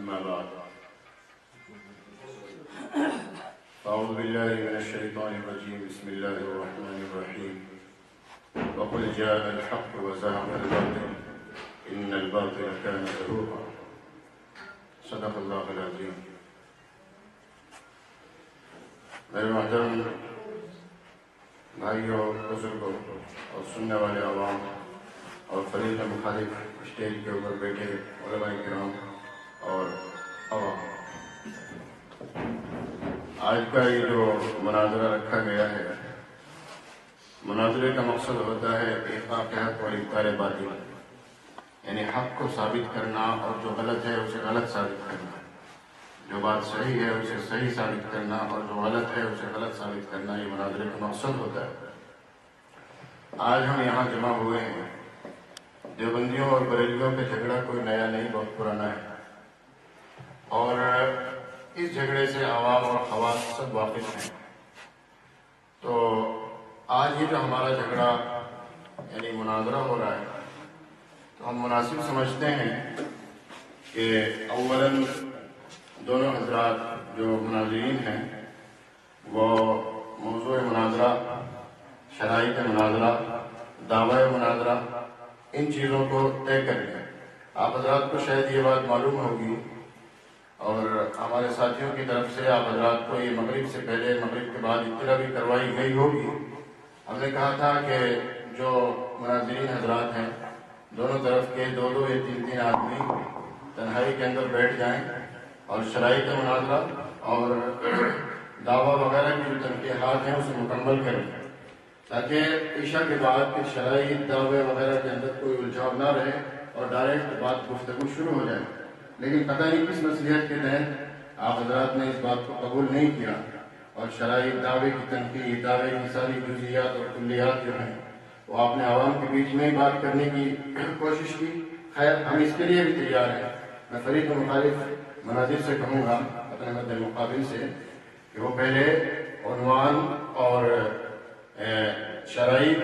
أما بعد أعوذ بالله من الشيطان الرجيم بسم الله الرحمن الرحيم وقل جاء الحق وزهق الباطل إن الباطل كان زهوقا صدق الله العظيم. میرے محترم بھائیوں، بزرگوں اور سننے والے عوام اور فریق مخالف اسٹیج کے اوپر بیٹھے علماء کرام اور عوام، آج کا یہ جو مناظرہ رکھا گیا ہے، مناظرے کا مقصد ہوتا ہے احقاق حق اور ابطال باطل، یعنی حق کو ثابت کرنا اور جو غلط ہے اسے غلط ثابت کرنا، جو بات صحیح ہے اسے صحیح ثابت کرنا اور جو غلط ہے اسے غلط ثابت کرنا، یہ مناظرے کا مقصد ہوتا ہے۔ آج ہم یہاں جمع ہوئے ہیں، دیوبندیوں اور بریلویوں کا جھگڑا کوئی نیا نہیں، بہت پرانا ہے، اور اس جھگڑے سے عوام اور خواص سب واقف ہیں۔ تو آج یہ جو ہمارا جھگڑا یعنی مناظرہ ہو رہا ہے، تو ہم مناسب سمجھتے ہیں کہ اولاً دونوں حضرات جو مناظرین ہیں وہ موضوع مناظرہ، شرائط مناظرہ، دعوی مناظرہ، ان چیزوں کو طے کر لیں۔ آپ حضرات کو شاید یہ بات معلوم ہوگی اور ہمارے ساتھیوں کی طرف سے آپ حضرات کو یہ مغرب سے پہلے، مغرب کے بعد اطلاع بھی کروائی گئی ہوگی۔ ہم نے کہا تھا کہ جو مناظرین حضرات ہیں دونوں طرف کے دو یا تین آدمی تنہائی کے اندر بیٹھ جائیں اور شرائط مناظرہ اور دعویٰ وغیرہ کی جو تنقیحات ہیں اسے مکمل کریں، تاکہ عشاء کے بعد کے شرائط دعوے وغیرہ کے اندر کوئی الجھاؤ نہ رہے اور ڈائریکٹ بات گفتگو شروع ہو جائے۔ لیکن پتہ نہیں کس مصلحت کے تحت آپ حضرات نے اس بات کو قبول نہیں کیا اور شرائط دعوے کی تنقید، دعوے کی ساری جزئیات اور کلیات جو ہیں وہ آپ نے عوام کے بیچ میں بات کرنے کی کوشش کی۔ خیر، ہم اس کے لیے بھی تیار ہیں۔ میں فریق مخالف مناظر سے کہوں گا اپنے مد مقابل سے کہ وہ پہلے عنوان اور شرائط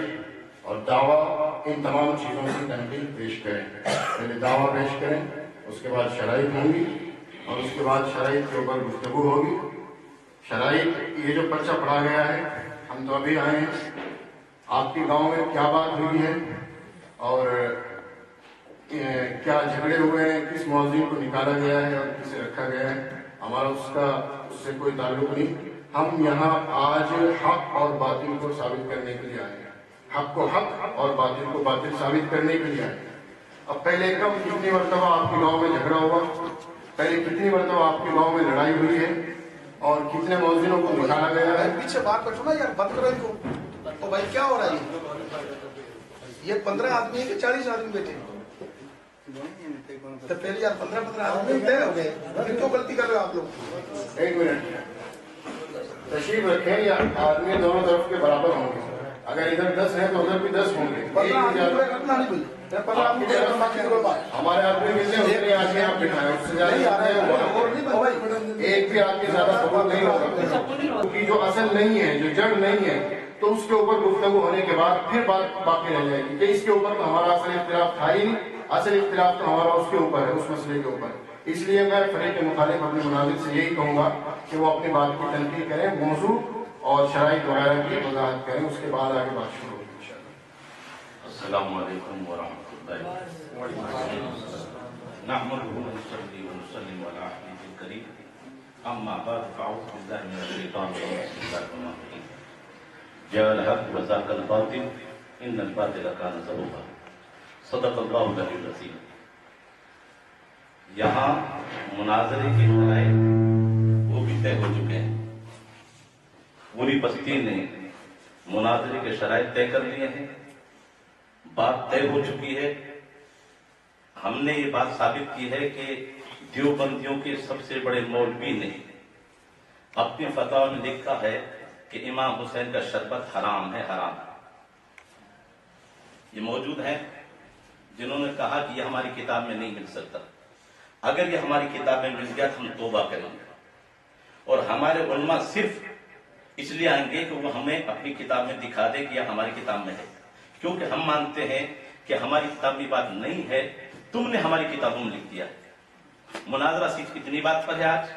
اور دعویٰ، ان تمام چیزوں کی تنقید پیش کریں۔ پہلے دعویٰ پیش کریں، اس کے بعد شرائط ہوں گی اور اس کے بعد شرائط کے اوپر گفتگو ہوگی۔ شرائط، یہ جو پرچہ پڑھا گیا ہے، ہم تو ابھی آئے ہیں، آپ کے گاؤں میں کیا بات ہوئی ہے اور کیا جھگڑے ہوئے ہیں، کس موضوع کو نکالا گیا ہے اور کسے رکھا گیا ہے، ہمارا اس سے کوئی تعلق نہیں۔ ہم یہاں آج حق اور باطل کو ثابت کرنے کے لیے آئے ہیں، حق کو حق اور باطل کو باطل ثابت کرنے کے لیے آئے ہیں۔ اب پہلے کب کتنی مرتبہ آپ کے گاؤں میں جھگڑا ہوا، پہلے کتنی مرتبہ آپ کے گاؤں میں لڑائی ہوئی ہے اور کتنے موضوعوں کو نکالا گیا ہے۔ پیچھے بات کرو نا یار، بند کرو ان کو۔ تو بھائی کیا ہو رہا ہے؟ یہ 15 آدمی ہے کہ 40 آدمی بیٹھے ہیں؟ تو پہلے یار 15 آدمی طے ہو گئے، پھر کیوں غلطی کر رہے ہو آپ لوگ؟ ایک منٹ تشریف رکھیں، یا آدمی دونوں طرف کے برابر ہوں گے، اگر ادھر 10 ہیں تو ادھر بھی 10 ہوں گے۔ ہمارے آدمی ہمارے آدمی کتنے ہوتے ہیں آدمی آپ بٹھائیں، اس سے زیادہ ایک بھی آدمی زیادہ قبول نہیں ہوگا، کیونکہ جو اصل نہیں ہے، جو جڑ نہیں ہے، تو اس کے اوپر گفتگو ہونے کے بعد پھر بات باقی رہ جائے گی کہ اس کے اوپر تو ہمارا اصل اختلاف تھا ہی نہیں، اصل اختلاف تو ہمارا اس کے اوپر ہے، اس مسئلے کے اوپر۔ اس لیے میں فریق مخالف اپنے مناظر سے یہی کہوں گا کہ وہ اپنی بات کی تنقید کریں، موضوع اور شرائط وغیرہ کی وضاحت کریں، اس کے بعد آگے بات شروع ہوگی انشاءاللہ۔ السلام علیکم ورحمۃ اللہ وبرکاتہ۔ نحمده ونصلي ونسلم على حبیبه الکریم، اما بعد فاعوذ باللہ من الشیطان الرجیم، بسم اللہ الرحمن الرحیم۔ جاء الحق وزهق الباطل ان الباطل كان زهوقا صدق اللہ العلی العظیم۔ یہاں مناظرے کی شرائط وہ بھی طے ہو چکے ہیں، پوری بستی نے مناظرے کے شرائط طے کر لیے ہیں، بات طے ہو چکی ہے۔ ہم نے یہ بات ثابت کی ہے کہ دیوبندیوں کے سب سے بڑے مولوی نے اپنی فتویٰ میں لکھا ہے کہ امام حسین کا شربت حرام ہے، حرام۔ یہ موجود ہیں جنہوں نے کہا کہ یہ ہماری کتاب میں نہیں مل سکتا، اگر یہ ہماری کتاب میں مل گیا تو ہم توبہ کریں گے، اور ہمارے علماء صرف اس لیے آئیں گے کہ وہ ہمیں اپنی کتاب میں دکھا دے کہ یہ ہماری کتاب میں ہے، کیونکہ ہم مانتے ہیں کہ ہماری کتاب میں بات نہیں ہے، تم نے ہماری کتابوں میں لکھ دیا ہے۔ मुनाजरा सिर्फ इतनी बात पर है आज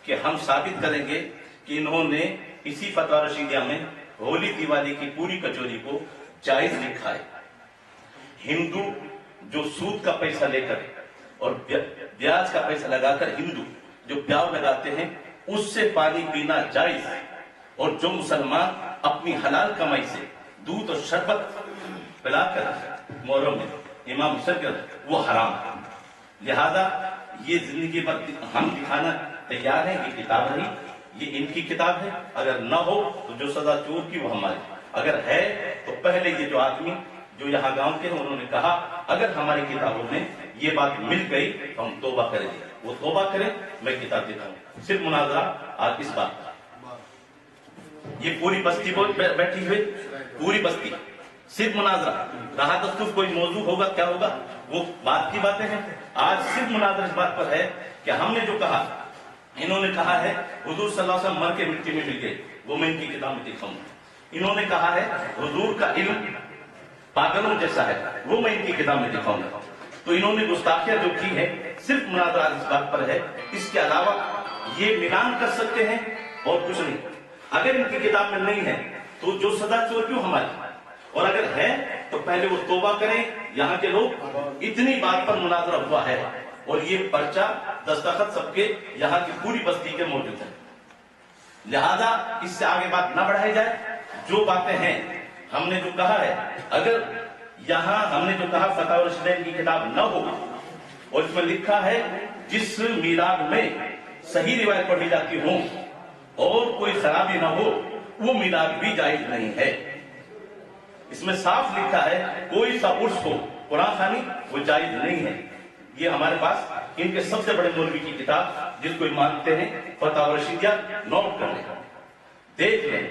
कि हम साबित करेंगे कि इन्होंने इसी फतवा रशीदिया में होली दिवाली की पूरी कचौरी को जायज लिखा है। हिंदू जो सूद का पैसा लेकर और ब्याज का पैसा लगाकर हिंदू जो प्याव लगाते हैं उससे पानी पीना जायज है, और जो मुसलमान अपनी हलाल कमाई से दूध और शरबत पिलाकर मोहर्रम में इमाम हुसैन कर वो हराम है। लिहाजा ये जिंदगी भर हम दिखाना तैयार है, ये किताब नहीं, ये इनकी किताब है। अगर न हो तो जो सजा चोर की वो हमारी, अगर है तो पहले ये जो आदमी जो यहाँ गांव के हैं उन्होंने कहा अगर हमारी किताबों में ये बात मिल गई तो हम तौबा करेंगे, वो तौबा करें, मैं किताब देता हूँ। सिर्फ मुनाजरा आज इस बात का, ये पूरी बस्ती बैठी हुई, पूरी बस्ती सिर्फ मुनाजरा रहा। दस्तूर कोई मौजू होगा क्या होगा वो बात की बातें हैं। आज सिर्फ मुनाजरा इस बात पर है कि हमने जो कहा, इन्होंने कहा है हुजूर सल्लल्लाहु अलैहि वसल्लम मर के मिट्टी में मिल गए, वो मैं इनकी किताब में दिखाऊंगा। इन्होंने कहा है हुजूर का इल्म पागलों जैसा है, वो मैं इनकी किताब में दिखाऊंगा। तो इन्होंने गुस्ताखियां जो की है सिर्फ मुनाजरा इस बात पर है, इसके अलावा ये मिलान कर सकते हैं और कुछ नहीं। अगर इनकी किताब में नहीं है तो जो सदा चोर क्यों हमारी, और अगर है तो पहले वो तौबा करें। यहाँ के लोग इतनी बात पर मुनाजरा हुआ है और ये पर्चा दस्तखत सबके यहाँ की पूरी बस्ती के मौजूद है। लिहाजा इससे आगे बात न बढ़ाई जाए। जो बातें हैं हमने जो कहा है, अगर यहाँ हमने जो कहा फतवा रशीदिया की किताब न हो और इसमें लिखा है जिस मीलाद में सही रिवायत पढ़ी जाती हो और कोई खराबी न हो वो मीलाद भी जायज नहीं है। इसमें साफ लिखा है कोई सा उर्स हो कुरान खानी वो जायज नहीं है। ये हमारे पास इनके सबसे बड़े मौलवी की किताब जिसको मानते हैं फतवा रशीदिया, नोट कर लें, देख लें,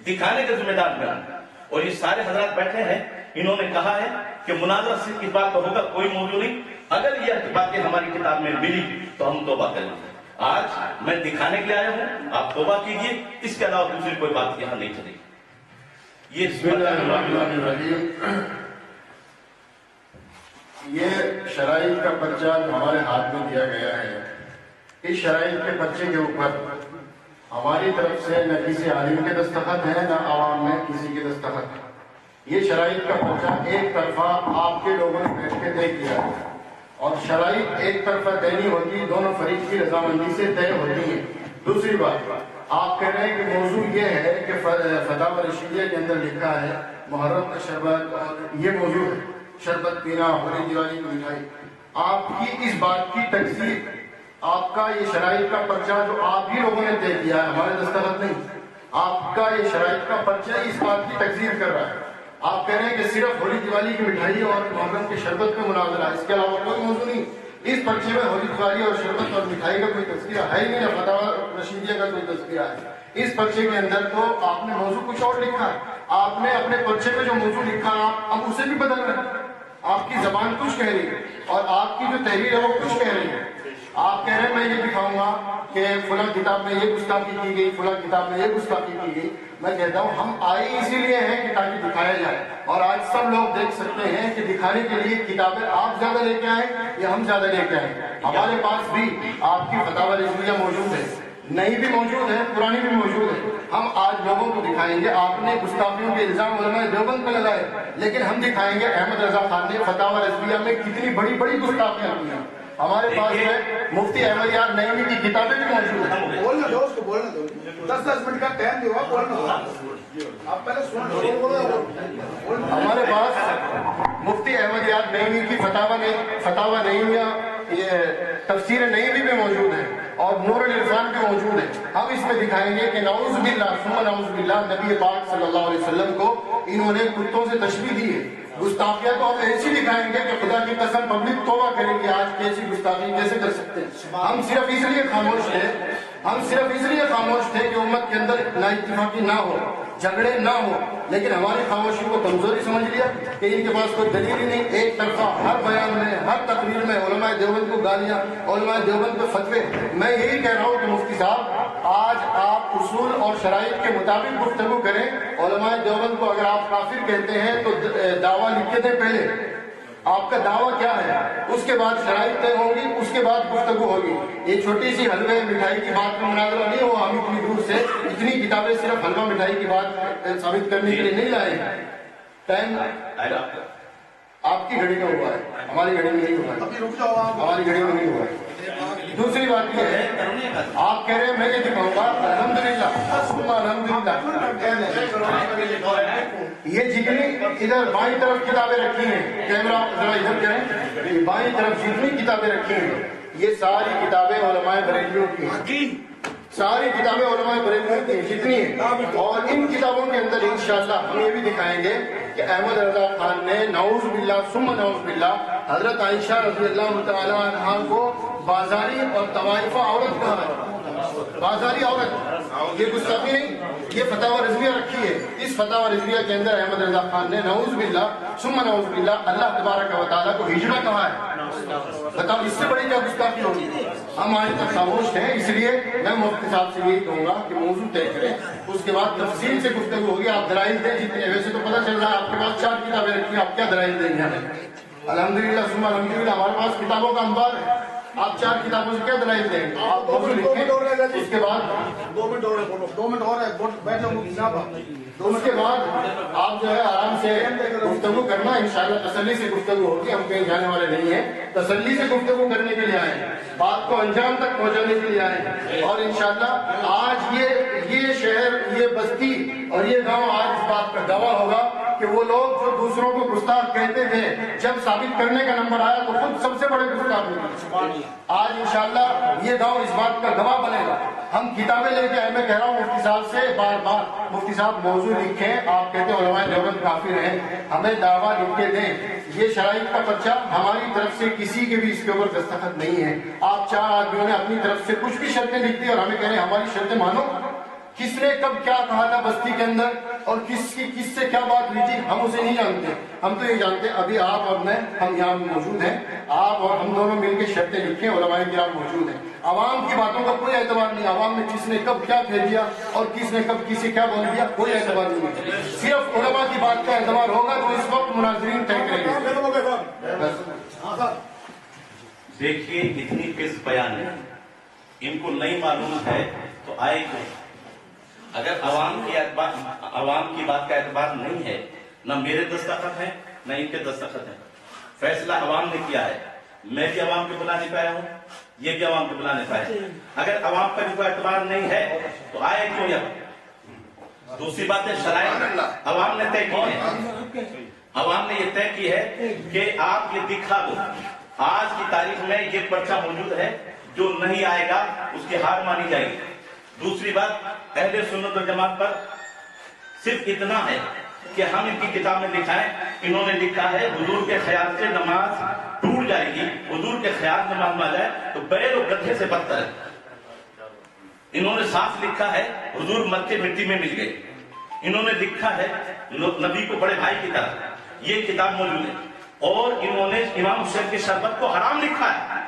दिखाने का जिम्मेदार मैं। और ये सारे हजरात बैठे हैं, इन्होंने कहा है कि मुनाजरा सिर्फ इस बात पर होगा, कोई मौजू नहीं। अगर ये बातें हमारी किताब में मिली तो हम तौबा करेंगे। आज मैं दिखाने के लिए आया हूं, आप तौबा कीजिए, इसके अलावा दूसरी कोई बात यहां नहीं चलेगी। ये शराइत का पर्चा जो हमारे हाथ में दिया गया है, इस शराइत के पर्चे के ऊपर हमारी तरफ से न किसी आलिम के दस्तखत है न आवाम में किसी के दस्तखत है। ये शराइत का पर्चा एक तरफा आपके लोगों ने बैठ के तय किया है और शराइत एक तरफा देनी होती है, दोनों फरीक की रजामंदी से तय होती है। दूसरी बात, आप कह रहे हैं कि मौजू ये है कि फतवा रशीदिया के अंदर लिखा है मुहर्रम का शरबत और ये मौजू है शरबत पीना, होली दिवाली की मिठाई। आपकी इस बात की तकसीर, आपका ये शराइत का पर्चा जो आप ही लोगों ने तय किया है, हमारे दस्तखत नहीं, आपका ये शराइत का पर्चा इस बात की तकसीर कर रहा है। आप कह रहे हैं कि सिर्फ होली दिवाली की मिठाई और मुहर्रम के शरबत का मुनाजरा, इसके अलावा कोई मौजू नहीं। इस पर्चे में होली दिवाली और शरबत और मिठाई का कोई तस्करा है ही नहीं, फतवा रशीदिया का कोई तस्करा है। इस पर्चे के अंदर तो आपने मौजू कुछ और लिखा है। आपने अपने पर्चे में जो मौजू लिखा आप अब उसे भी बदल रहे हैं। आपकी जबान कुछ कह रही है और आपकी जो तहरीर है वो कुछ कह रही है। आप कह रहे हैं मैं ये दिखाऊंगा कि फुला किताब में ये गुस्ताखी की गई, फुला किताब में ये गुस्ताखी की गई। मैं कहता हूँ हम आए इसीलिए हैं कि ताकि दिखाया जाए, और आज सब लोग देख सकते हैं कि दिखाने के लिए किताबें आप ज्यादा लेके आए या हम ज्यादा लेके आए। हमारे पास भी आपकी फतवा रशीदिया मौजूद है, नई भी मौजूद है, पुरानी भी मौजूद है। हम आज लोगों को दिखाएंगे। आपने गुस्ताखियों के इल्जाम उलमा देवबंद पर लगाए, लेकिन हम दिखाएंगे अहमद रजा खान ने फतवा रशीदिया में कितनी बड़ी बड़ी गुस्ताखियां की हैं। हमारे पास में मुफ्ती अहमद यार नईमी की किताबें भी मौजूद हैं। बोलना दो उसको, बोलना दो, 10-10 मिनट का टाइम दो, बोलना दो, आप पहले सुन लो। हमारे पास मुफ्ती अहमद यार नईमी की फतावा नईमिया, ये तफसीर नईमी भी मौजूद है और नूरुल इरफान भी मौजूद है। हम इसमें दिखाएंगे कि नऊज़ बिल्लाह नबी पाक सल्लल्लाहु अलैहि वसल्लम को इन्होंने कुत्तों से तशबीह दी है। गुस्ताखियां तो हम ऐसी दिखाएंगे कि खुदा की कसम पब्लिक तौबा करेंगे, आज कैसी गुस्ताखी कैसे कर सकते हैं। हम सिर्फ इसलिए खामोश थे कि उम्मत के अंदर ना इत्तेफाकी ना हो, झगड़े ना हो, लेकिन हमारी खामोशी को कमजोरी समझ लिया कि इनके पास कोई दलील ही नहीं। एक तरफा हर बयान में, हर तकरीर में उलमाए देवबंद को गालियां, उलमाए देवबंद को फतवे। मैं यही कह रहा हूँ कि मुफ्ती साहब आज आप उसूल और शराइत के मुताबिक गुफ्तगू करें। उलमाए देवबंद को अगर आप काफिर कहते हैं तो दावा लिख के दें पहले, آپ کا دعویٰ کیا ہے، اس کے بعد شرائط طے ہوں گی، اس کے بعد گفتگو ہوگی. یہ چھوٹی سی حلوے مٹھائی کی بات میں مناظرہ نہیں ہوا. ہم اتنی دور سے اتنی کتابیں صرف حلوہ مٹھائی کی بات ثابت کرنے کے لیے نہیں لائے ہیں. ٹائم آپ کی گھڑی میں ہوا ہے، ہماری گھڑی میں نہیں ہوا ہے. ابھی رک جاؤ آپ. ہماری گھڑی میں نہیں ہوا ہے. دوسری بات یہ ہے، آپ کہہ رہے ہیں میں یہ دکھاؤں گا. الحمدللہ الحمدللہ یہ جتنی ادھر بائیں طرف کتابیں رکھی ہیں، کیمرہ ذرا ادھر کریں، بائیں طرف جتنی کتابیں رکھی ہیں یہ ساری کتابیں علماء بریلویوں کی ہیں. ساری کتابیں علماء بریلویوں کی ہیں جتنی ہیں. اور ان کتابوں کے اندر انشاءاللہ ہم یہ بھی دکھائیں گے کہ احمد رضا خان نے نعوذ باللہ ثم نعوذ باللہ حضرت عائشہ رضی اللہ تعالی عنہا کو بازاری اور طوائفہ عورت کہا ہے. بازاری عورت یہ گستاخی نہیں. یہ فتاوی رضویہ رکھی ہے. اس فتاوی رضویہ کے اندر احمد رضا خان نے نعوذ باللہ ثم نعوذ باللہ اللہ تبارک و تعالیٰ کو ہجڑا کہا ہے. بتاؤ اس سے بڑی کیا گستاخی ہوگی. ہم آج تک خاموش ہیں، اس لیے میں مفتی صاحب سے یہی کہوں گا کہ موضوع طے کریں، اس کے بعد تفصیل سے گفتگو ہوگی. آپ دلائل دیں جتنے. ویسے تو پتہ چل رہا ہے آپ کے پاس 4 کتابیں رکھی ہیں، آپ کیا دلائل دیں گے؟ الحمدللہ ثم الحمدللہ ہمارے پاس کتابوں کا انبار ہے. آپ 4 کتابوں سے کیا دلائل دیں گے؟ آپ موضوع لکھیں، اس کے بعد 2 منٹ اور ہے، بولو 2 منٹ اور ہے، بیٹھ جاؤ جناب. اس کے بعد آپ جو ہے آرام سے گفتگو کرنا. انشاءاللہ تسلی سے گفتگو ہوگی. ہم کہیں جانے والے نہیں ہیں، تسلی سے گفتگو کرنے کے لیے آئے ہیں، بات کو انجام تک پہنچانے کے لیے آئے ہیں. اور انشاءاللہ آج یہ شہر، یہ بستی اور یہ گاؤں آج اس بات کا گواہ ہوگا کہ وہ لوگ جو دوسروں کو گستاخ کہتے تھے، جب ثابت کرنے کا نمبر آیا تو خود سب سے بڑے گستاخ ہوئے. آج انشاءاللہ یہ گاؤں اس بات کا گواہ بنے گا. ہم کتابیں لے کے آئے. میں کہہ رہا ہوں مفتی صاحب سے بار بار، مفتی صاحب موضوع لکھیں. آپ کہتے ہیں علماء دیوبند کافر ہیں، ہمیں دعویٰ لکھ کے دیں. یہ شرائط کا پرچہ ہماری طرف سے کسی کے بھی اس کے اوپر دستخط نہیں ہے. آپ 4 آدمیوں نے اپنی طرف سے کچھ بھی شرطیں لکھ دی اور ہمیں کہہ رہے ہیں ہماری شرطیں مانو. کس نے کب کیا کہا تھا بستی کے اندر اور کس سے کیا بات ہوئی تھی، ہم اسے نہیں جانتے. ہم تو یہ جانتے ہیں ابھی آپ اور میں، ہم یہاں موجود ہیں، آپ اور ہم دونوں مل کے شرطیں لکھیں، علماء کرام موجود ہیں. عوام کی باتوں کا کوئی اعتبار نہیں. عوام نے کس نے کب کیا کہہ دیا اور کس نے کب کسی کیا بول دیا، کوئی اعتبار نہیں. صرف علماء کی بات کا اعتبار ہوگا تو اس وقت مناظرین طے کریں گے. دیکھیے اتنی قسط بیان ہے، ان کو نہیں معلوم ہے تو آئے گا. اگر عوام کی بات کا اعتبار نہیں ہے، نہ میرے دستخط ہیں نہ ان کے دستخط ہیں. فیصلہ عوام نے کیا ہے. میں بھی عوام کے بلانے پہ آیا ہوں، یہ بھی عوام کے بلانے پہ آئے. اگر عوام کا بھی کوئی اعتبار نہیں ہے تو آئے کیوں یہاں. دوسری بات ہے شرائط عوام نے طے کی ہے. عوام نے یہ طے کی ہے کہ آپ یہ دکھا دو. آج کی تاریخ میں یہ پرچہ موجود ہے، جو نہیں آئے گا اس کی ہار مانی جائے گی. دوسری بات اہل سنت و جماعت پر صرف اتنا ہے کہ ہم ان کی کتاب میں لکھائیں. انہوں نے لکھا ہے حضور کے خیال سے نماز ٹوٹ جائے گی، حضور کے خیال سے نماز نہ جائے تو بیل و گدھے سے بدتر ہے. انہوں نے صاف لکھا ہے حضور مکے مٹی میں مل گئے. انہوں نے لکھا ہے نبی کو بڑے بھائی کی طرح. یہ کتاب موجود ہے. اور انہوں نے امام حسین کے شربت کو حرام لکھا ہے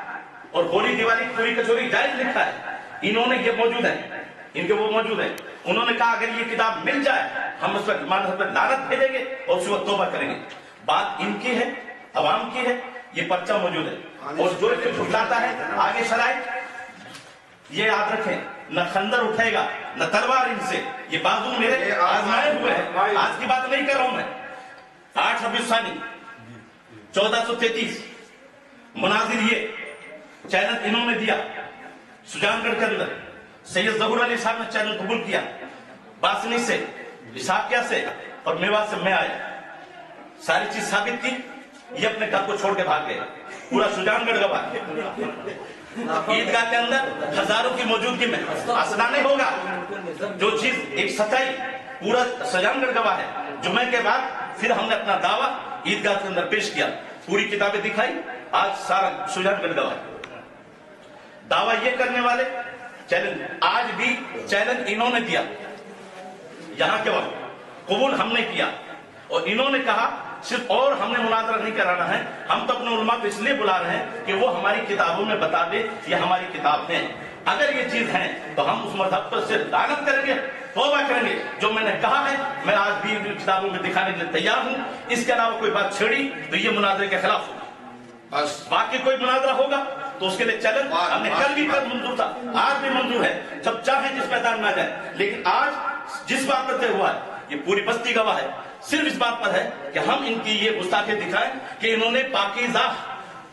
اور ہولی دیوالی کی پوری کچوری جائز لکھا ہے. انہوں نے یہ موجود ہے، ان کے وہ موجود ہے. انہوں نے کہا اگر یہ کتاب مل جائے ہم اس پر لعنت بھیجیں گے اور اس وقت توبہ کریں گے. بات ان کی ہے، عوام کی ہے. یہ پرچہ موجود ہے اور جو اسے جھٹلاتا ہے آگے شرائط یہ یاد رکھیں، نہ خنجر اٹھے گا نہ تلوار ان سے. یہ بازو میرے آزمائے ہوئے ہیں، آج کی بات نہیں کر رہا ہوں میں. 8 ربیع الثانی 1433 مناظر یہ چیلنج انہوں نے دیا. سجان گڑھ کے اندر سید ظہور علی صاحب نے چیلنج قبول کیا. باسنی سے، اسحاقیہ سے اور میوات سے میں آیا. ساری چیز ثابت کی. یہ اپنے گھر کو چھوڑ کے بھاگ گئے. پورا سجان گڑھ گواہ. عیدگاہ کے اندر ہزاروں کی موجودگی میں اسنا نہیں ہوگا. جو چیز ایک سچائی پورا سجان گڑھ گواہ ہے. جمعے کے بعد پھر ہم نے اپنا دعویٰ عیدگاہ کے اندر پیش کیا. پوری کتابیں دکھائی. آج سارا سجان گڑھ گواہ ہے. دعویٰ یہ کرنے والے چیلنج، آج بھی چیلنج انہوں نے دیا. یہاں کے وقت قبول ہم نے کیا اور انہوں نے کہا صرف اور ہم نے مناظرہ نہیں کرانا ہے. ہم تو اپنے علماء کو اس لیے بلا رہے ہیں کہ وہ ہماری کتابوں میں بتا دے یہ ہماری کتاب ہے. اگر یہ چیز ہے تو ہم اس مذہب پر سے لعنت کریں گے तौबा करेंगे। जो मैंने कहा है मैं आज भी इन किताबों में दिखाने के लिए तैयार हूं। इसके अलावा कोई बात छेड़ी तो ये मुनाजरे के खिलाफ होगा। बस बाकी कोई मुनाजरा होगा तो उसके लिए चैलेंज हमने कल भी कर मंजूर था, आज भी मंजूर है, जब चाहे जिस मैदान में आ जाए। लेकिन आज जिस बात पर तय हुआ है ये पूरी बस्ती गवाह है, सिर्फ इस बात पर है कि हम इनकी ये गुस्ताखी दिखाएं कि इन्होंने पाकीज़ा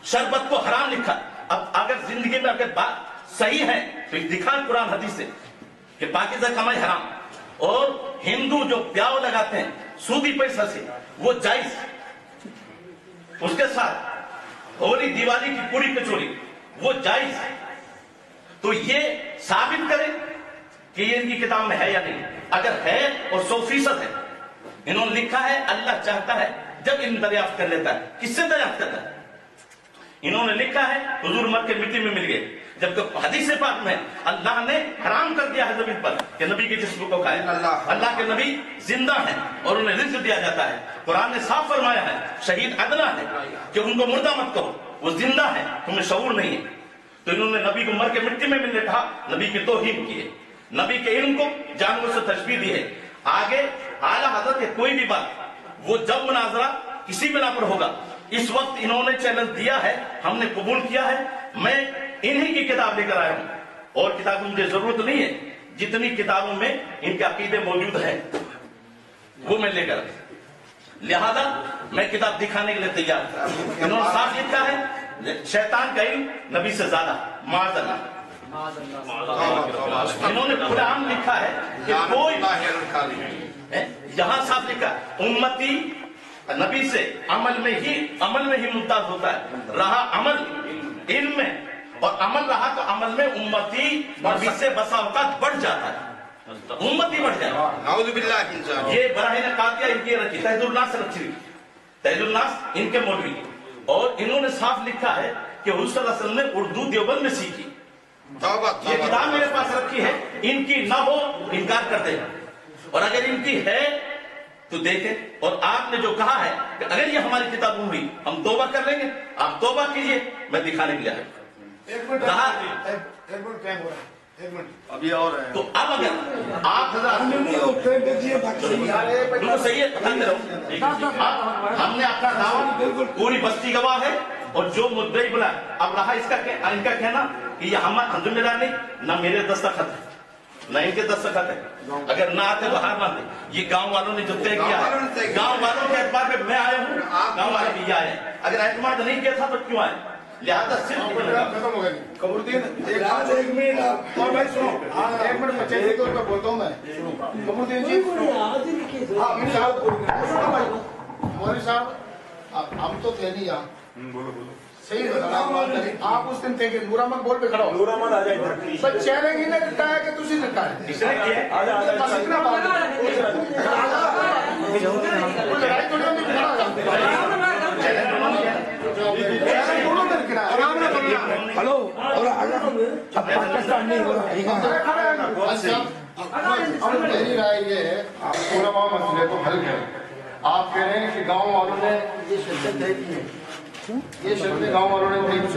शरबत को हराम लिखा। अब अगर जिंदगी में अगर बात सही है तो दिखाएं कुरान हदीस से कि पाकीज़ा कमाई हराम। और हिंदू जो प्याव लगाते हैं सूदी पैसा से वो जायज, उसके साथ होली दिवाली की पूरी कचोरी वो जायज। तो ये साबित करें कि ये इनकी किताब में है या नहीं। अगर है और 100% है, इन्होंने लिखा है अल्लाह चाहता है जब इन दरियाफ्त कर लेता है। किससे दरियाफ्त करता है? इन्होंने लिखा है हुजूर मर के मिट्टी में मिल गए, जबकि हदीस पाक में अल्लाह ने हराम कर दिया है जमीन पर कि नबी के जिस्म को खाए। अल्लाह के नबी जिंदा हैं और उन्हें रिज़्क़ दिया जाता है। कुरान ने साफ फरमाया है शहीद अदना है कि उनको मुर्दा मत कहो, वो जिंदा है, तुम्हें शऊर नहीं है। तो इन्होंने नबी को मर के मिट्टी में मिलने कहा, नबी की तौहीन की है, नबी के इल्म को जानवर से तशबीह दी है। आगे आला हज़रत के कोई भी बात वो जब मुनाजरा किसी बिना पर होगा, इस वक्त इन्होंने चैलेंज दिया है, हमने कबूल किया है। मैं इन्हीं की किताब लेकर आया हूं और किताब मुझे जरूरत नहीं है, जितनी किताबों में इनके अकीदे मौजूद हैं वो मैं लेकर, लिहाजा मैं किताब दिखाने के लिए तैयार हूं। इन्होंने साफ लिखा है शैतान का इल्म नबी से ज्यादा, माज़अल्लाह। इन्होंने कुरान लिखा है कि कोई यहां साफ लिखा उम्मती नबी से अमल में ही मुमताज होता है। रहा अमल इल्म में और अमल रहा तो अमल में उम्मती नबी से बसा औकात बढ़ जाता है, उम्मती बढ़ जाए। ये बराहीन कातिया इनकी रखी, तहज़ुल नास रखी, तहज़ुल नास इनके मौलवी। और इन्होंने साफ लिखा है कि हुज़ूर सल्लल्लाहु अलैहि वसल्लम ने उर्दू देवबंद में सीखी। ये किताब मेरे पास रखी है, इनकी ना हो इनकार करते हैं, और अगर इनकी है तो देखें। और आपने जो कहा है कि अगर ये हमारी किताब हुई हम तौबा कर लेंगे, आप तौबा कीजिए, मैं दिखाने के लिए आया। एक मिनट टाइम हो रहा है, एक मिनट अभी और है। तो अब अगर आप बिल्कुल सही है, हमने अपना दावा, पूरी बस्ती गवाह है और जो मुद्दई बुला। अब रहा इनका कहना कि ये हम अल्हम्दुलिल्लाह नहीं, ना मेरे दस्तखत है ना इनके दस्तखत है। अगर ना आते तो हार मानते। ये गांव वालों ने जो तय किया है, गांव वालों के एतबार पे मैं आया हूँ, गांव वाले भी आए। अगर एतमाद नहीं किया था तो क्यों आए? लिहाजा सिर्फ कमरुद्दीन एक मिनट और भाई सुनो, एक मिनट बच्चे जी को बोलता हूँ मैं। कमरुद्दीन जी मौलवी साहब, हम तो थे नहीं यहाँ, सही बताना। आप उस दिन थे कि नूर अहमद बोल पे खड़ा हो, नूर अहमद आ जाए पर चेहरे की ने दिखा है कि तुसी दिखा है, इसने किया आ जा बस इतना बात लड़ाई तो नहीं हेलो और पाकिस्तान नहीं हो अब मेरी राय ये है, आप पूरा मसले को हल करें। आप कह रहे हैं कि गांव वालों ने ये शर्तें तय की हैं, ये शर्तें गांव वालों ने तय की,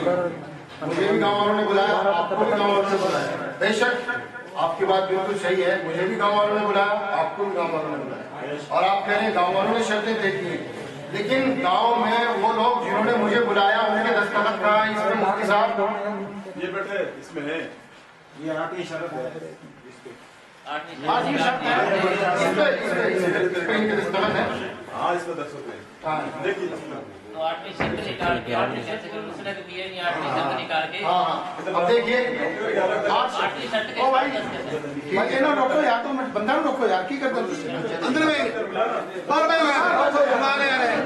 मुझे भी गांव वालों ने बुलाया, आपको भी गांव वालों ने बुलाया। बेशक आपकी बात बिल्कुल सही है, मुझे भी गांव वालों ने बुलाया, आपको भी गांव वालों ने बुलाया, और आप कह रहे हैं गांव वालों ने शर्तें तय की हैं। लेकिन गांव में वो लोग जिन्होंने मुझे बुलाया उनके दस्तखत कहाँ है इसमें? मुफ्ती साहब ये बेटे इसमें है, ये 8वीं शर्त है, आठवीं शर्त है, इस पे इनके दस्तखत है। हाँ इसमें दस्तखत है, देखिए तो 8वीं शर्त निकाल के आपने कैसे कोई मसला तो किया नहीं, 8वीं शर्त निकाल के अब देखिए 8वीं शर्त के ओ भाई ये ना रोको यार, तो बंदा रोको यार, की करते हो अंदर में और भाई हमारे आ रहे हैं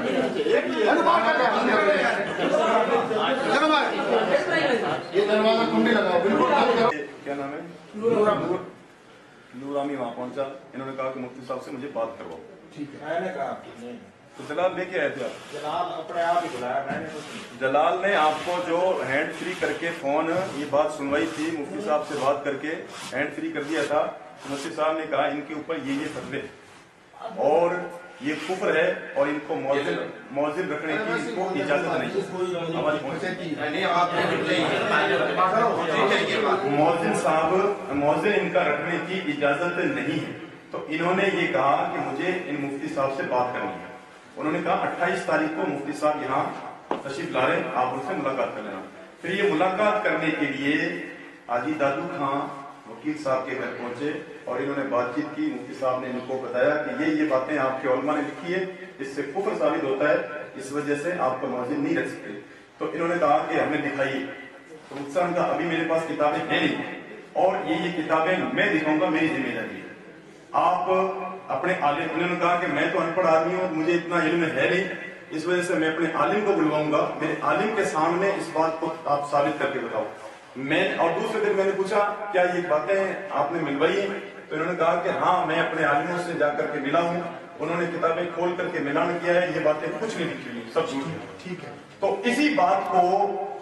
अनुमान कर रहे हैं चलो भाई ये दरवाजा कुंडी लगाओ, बिल्कुल क्या नाम है? नूरामी वहाँ पहुंचा, इन्होंने कहा कि मुफ्ती साहब से मुझे बात करवाओ। ठीक है, मैंने कहा तो जलाल लेके आए थे आप? जलाल अपने आप ही बुलाया, मैंने तो जलाल ने आपको जो हैंड फ्री करके फोन ये बात सुनवाई थी, मुफ्ती साहब से बात करके हैंड फ्री कर दिया था। मुफ्ती साहब ने कहा इनके ऊपर ये फतवे और ये कुफ्र है और इनको मौजिल रखने की इनको इजाजत नहीं। मौजिल साहब, मौजिल इनका रखने की इजाजत नहीं है। तो इन्होंने ये कहा कि मुझे इन मुफ्ती साहब से बात करनी है। उन्होंने कहा 28 तारीख को मुफ्ती साहब यहाँ तशरीफ ला रहे हैं, आप उनसे मुलाकात कर लेना। फिर ये मुलाकात करने के लिए हाजी दादू खां वकील साहब के घर पहुंचे और इन्होंने बातचीत की। मुफ्ती साहब ने इनको बताया कि ये बातें आपके उलमा ने लिखी है, इससे कुफ्र साबित होता है, इस वजह से आपका मुआजिन नहीं रख सकते। तो इन्होंने कहा कि हमें दिखाइए। तो मुफ्ती साहब ने कहा अभी मेरे पास किताबें हैं नहीं और ये किताबें मैं दिखाऊंगा, मेरी जिम्मेदारी है। आप अपने आलिम, उन्होंने कहा कि मैं तो अनपढ़ आदमी हूँ, मुझे इतना इल्म है नहीं, इस वजह से मैं अपने आलिम को बुलवाऊंगा, मेरे आलिम के सामने इस बात को आप साबित करके बताओ। मैं और दूसरे दिन मैंने पूछा क्या ये बातें आपने मिलवाई हैं? तो इन्होंने कहा कि हाँ, मैं अपने आलिमों से जाकर के मिला हूँ, उन्होंने किताबें खोल करके मिलान किया है, ये बातें कुछ नहीं लिखी हुई, सब झूठ है। ठीक है। तो इसी बात को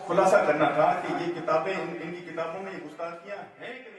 खुलासा करना था कि ये किताबें इनकी किताबों में ये गुस्ताखियां हैं कि